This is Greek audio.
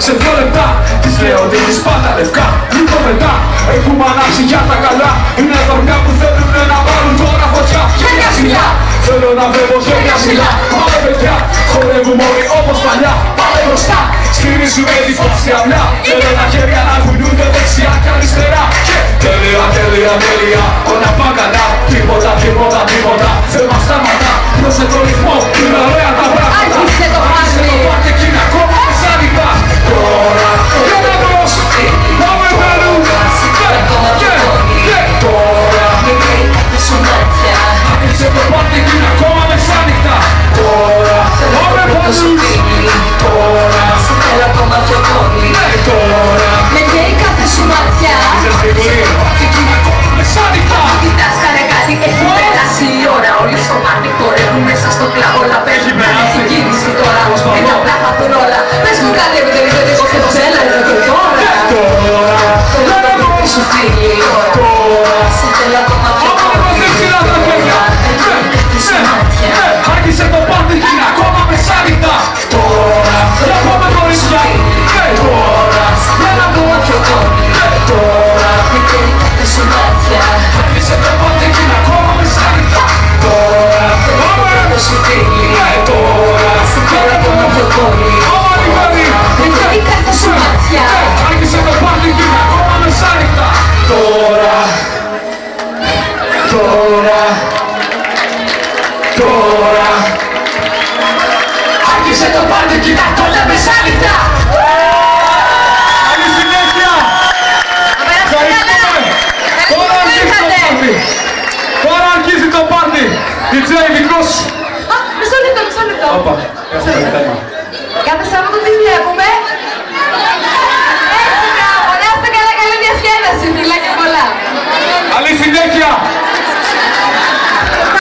σε 2 λεπτά. Της λέω ότι τις πάντα λευκά. Λίγο μετά έχουμε ανάψει για τα καλά. Είναι δωριά που θέλουν να βάλουν τώρα φωτιά. Χέρια ψηλά, θέλω να βρω χέρια ψηλά. Πάμε παιδιά, χορεύουμε όλοι όπως παλιά. Πάμε μπροστά, στηρίζουμε τη φάση απλά. Θέλω τα χέρια να κουνούνται δεξιά και αριστερά. Και τέλεια, τέλεια, τέλεια, όλα πάνε καλά. Τίποτα, τίποτα, τίποτα, δεν μας σταματά. Δώσε το ρυθμό, είναι ωραία τα πράγματα. Άρχισε το πάρτι και είναι ακόμα μεσάνυχτα. Τώρα, για να μπρος, πάμε πέρου. Και τώρα, άρχισε το πάρτι και είναι ακόμα μεσάνυχτα. Τώρα, πάμε πέρου. Τώρα, σε θέλω ακόμα πιο πολύ. Τώρα, με καίει κάθε σου ματιά. και είναι ακόμα μεσάνυχτα. Κοιτάς κάνε κάτι, έχει περάσει η ώρα. Όλοι στο πάρτι χορεύουν μέσα στο κλαμπ. Όλα παίζουν, κάνε την κίνηση τώρα. Ένα απλά θα πουν όλα. Πες μου κάτι επιτελεί, γιατί εγώ θέλω σένα εδώ και τώρα. Θέλω το πρώτο σου φίλι. Σε θέλω ακόμα πιο πολύ. Άρχισε το πάρτι και είναι ακόμα μεσάνυχτα.